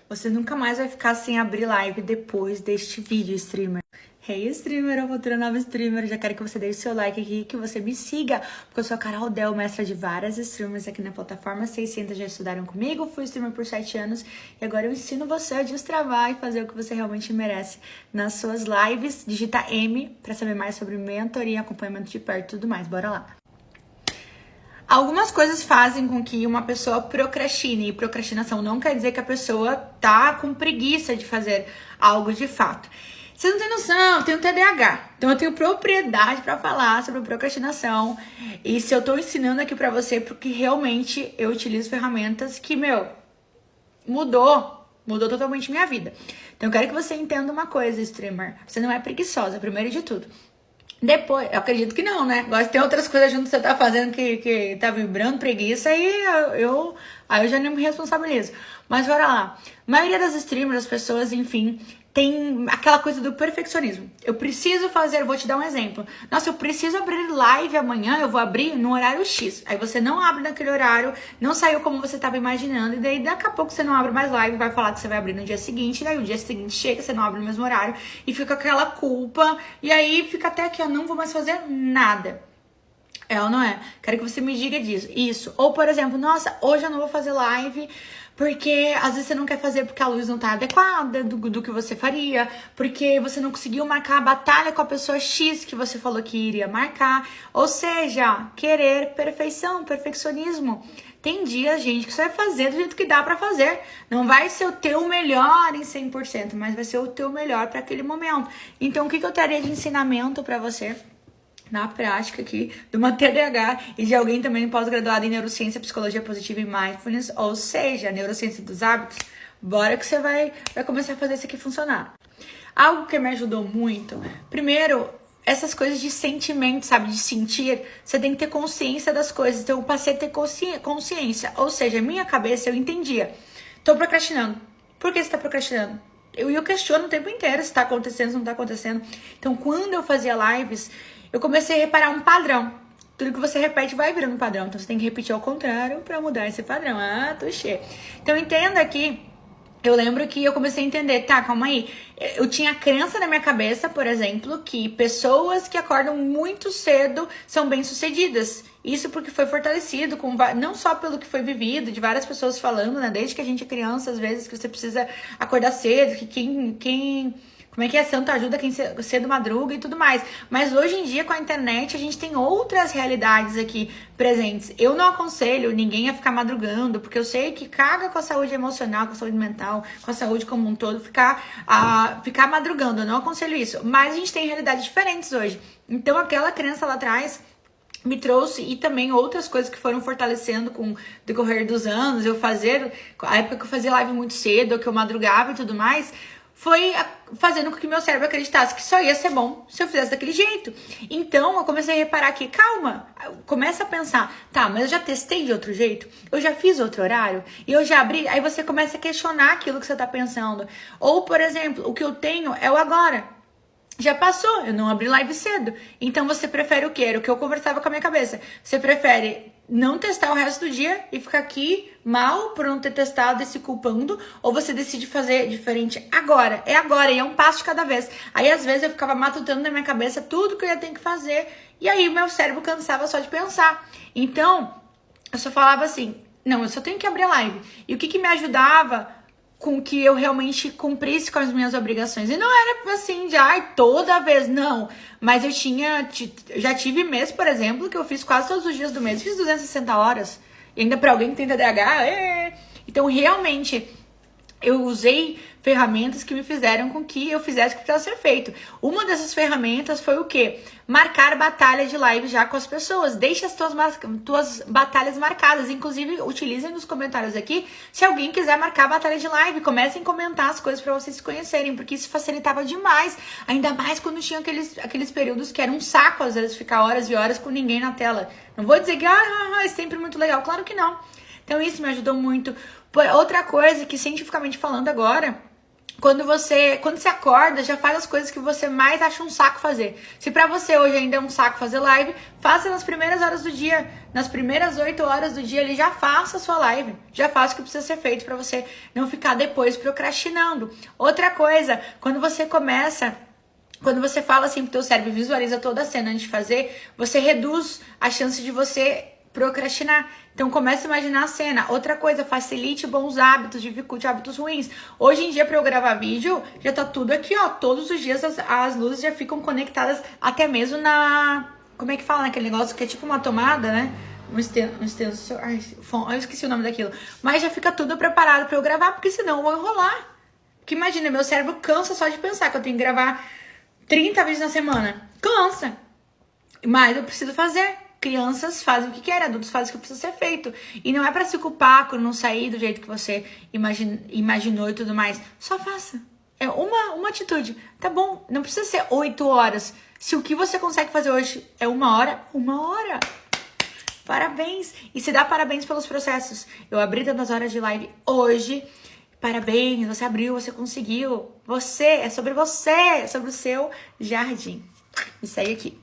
Você nunca mais vai ficar sem abrir live depois deste vídeo, streamer. Hey, streamer, eu vou ter nova streamer. Já quero que você deixe seu like aqui, que você me siga, porque eu sou a Carol Del, mestra de várias streamers aqui na plataforma. 600 já estudaram comigo, fui streamer por 7 anos e agora eu ensino você a destravar e fazer o que você realmente merece nas suas lives. Digita M para saber mais sobre mentoria, acompanhamento de perto e tudo mais. Bora lá. Algumas coisas fazem com que uma pessoa procrastine, e procrastinação não quer dizer que a pessoa tá com preguiça de fazer algo de fato. Você não tem noção, eu tenho TDAH, então eu tenho propriedade para falar sobre procrastinação. E se eu tô ensinando aqui para você, porque realmente eu utilizo ferramentas que, mudou totalmente minha vida. Então eu quero que você entenda uma coisa, streamer, você não é preguiçosa, primeiro de tudo. Depois, eu acredito que não, né? Agora, se tem outras coisas junto que você tá fazendo que tá vibrando, preguiça, aí eu já não me responsabilizo. Mas bora lá. A maioria das streamers, as pessoas, enfim, tem aquela coisa do perfeccionismo. Eu preciso fazer, vou te dar um exemplo. Nossa, eu preciso abrir live amanhã, eu vou abrir no horário X. Aí você não abre naquele horário, não saiu como você estava imaginando, e daí daqui a pouco você não abre mais live, vai falar que você vai abrir no dia seguinte, e daí o dia seguinte chega, você não abre no mesmo horário, e fica aquela culpa, e aí fica até que eu não vou mais fazer nada. É ou não é? Quero que você me diga disso. Isso. Ou, por exemplo, nossa, hoje eu não vou fazer live porque às vezes você não quer fazer porque a luz não tá adequada do que você faria, porque você não conseguiu marcar a batalha com a pessoa X que você falou que iria marcar. Ou seja, querer perfeição, perfeccionismo. Tem dias, gente, que você vai fazer do jeito que dá pra fazer. Não vai ser o teu melhor em 100%, mas vai ser o teu melhor para aquele momento. Então, o que eu teria de ensinamento pra você? Na prática aqui, de uma TDAH e de alguém também pós-graduado em neurociência, psicologia positiva e mindfulness, ou seja, neurociência dos hábitos. Bora que você vai começar a fazer isso aqui funcionar. Algo que me ajudou muito, primeiro, essas coisas de sentimento, sabe, de sentir, você tem que ter consciência das coisas. Então eu passei a ter consciência, ou seja, minha cabeça eu entendia, tô procrastinando. Por que você tá procrastinando? Eu questiono o tempo inteiro se tá acontecendo, se não tá acontecendo. Então quando eu fazia lives, eu comecei a reparar um padrão. Tudo que você repete vai virando um padrão. Então você tem que repetir ao contrário para mudar esse padrão. Ah, touché. Então entenda aqui. Eu lembro que eu comecei a entender, tá, calma aí. Eu tinha a crença na minha cabeça, por exemplo, que pessoas que acordam muito cedo são bem-sucedidas. Isso porque foi fortalecido, não só pelo que foi vivido, de várias pessoas falando, né? Desde que a gente é criança, às vezes, que você precisa acordar cedo, que como é que é? Santo ajuda quem cedo madruga e tudo mais. Mas hoje em dia, com a internet, a gente tem outras realidades aqui presentes. Eu não aconselho ninguém a ficar madrugando, porque eu sei que caga com a saúde emocional, com a saúde mental, com a saúde como um todo, ficar madrugando. Eu não aconselho isso. Mas a gente tem realidades diferentes hoje. Então, aquela crença lá atrás me trouxe, e também outras coisas que foram fortalecendo com o decorrer dos anos. A época que eu fazia live muito cedo, que eu madrugava e tudo mais, foi fazendo com que meu cérebro acreditasse que só ia ser bom se eu fizesse daquele jeito. Então, eu comecei a reparar que, calma, começa a pensar, tá, mas eu já testei de outro jeito? Eu já fiz outro horário? E eu já abri? Aí você começa a questionar aquilo que você tá pensando. Ou, por exemplo, o que eu tenho é o agora. Já passou, eu não abri live cedo. Então você prefere o quê? Era o que eu conversava com a minha cabeça. Você prefere não testar o resto do dia e ficar aqui mal por não ter testado e se culpando? Ou você decide fazer diferente agora? É agora e é um passo de cada vez. Aí às vezes eu ficava matutando na minha cabeça tudo que eu ia ter que fazer. E aí meu cérebro cansava só de pensar. Então eu só falava assim, não, eu só tenho que abrir a live. E o que me ajudava com que eu realmente cumprisse com as minhas obrigações. E não era assim de, toda vez, não. Mas eu já tive mês, por exemplo, que eu fiz quase todos os dias do mês, fiz 260 horas. E ainda pra alguém que tem TDAH, Então, realmente, eu usei ferramentas que me fizeram com que eu fizesse o que precisava ser feito. Uma dessas ferramentas foi o quê? Marcar batalha de live já com as pessoas. Deixa as tuas batalhas marcadas. Inclusive, utilizem nos comentários aqui se alguém quiser marcar a batalha de live. Comecem a comentar as coisas para vocês se conhecerem, porque isso facilitava demais. Ainda mais quando tinha aqueles períodos que era um saco, às vezes, ficar horas e horas com ninguém na tela. Não vou dizer que é sempre muito legal. Claro que não. Então, isso me ajudou muito. Outra coisa que, cientificamente falando agora, Quando você acorda, já faz as coisas que você mais acha um saco fazer. Se pra você hoje ainda é um saco fazer live, faça nas primeiras horas do dia. Nas primeiras 8 horas do dia, ele já faça a sua live. Já faça o que precisa ser feito pra você não ficar depois procrastinando. Outra coisa, quando você fala assim pro teu cérebro, visualiza toda a cena antes de fazer, você reduz a chance de você procrastinar. Então comece a imaginar a cena. Outra coisa, facilite bons hábitos, dificulte hábitos ruins. Hoje em dia, para eu gravar vídeo, já tá tudo aqui, ó. Todos os dias as luzes já ficam conectadas, até mesmo na... Como é que fala naquele negócio que é tipo uma tomada, né? Um extensor... Ai, eu esqueci o nome daquilo. Mas já fica tudo preparado para eu gravar, porque senão eu vou enrolar. Porque imagina, meu cérebro cansa só de pensar que eu tenho que gravar 30 vídeos na semana. Cansa. Mas eu preciso fazer. Crianças fazem o que querem, adultos fazem o que precisa ser feito. E não é pra se culpar quando não sair do jeito que você imaginou e tudo mais. Só faça. É uma atitude. Tá bom, não precisa ser 8 horas. Se o que você consegue fazer hoje é 1 hora, 1 hora. Parabéns. E se dá parabéns pelos processos. Eu abri tantas horas de live hoje. Parabéns, você abriu, você conseguiu. É sobre você, é sobre o seu jardim. Me segue aqui.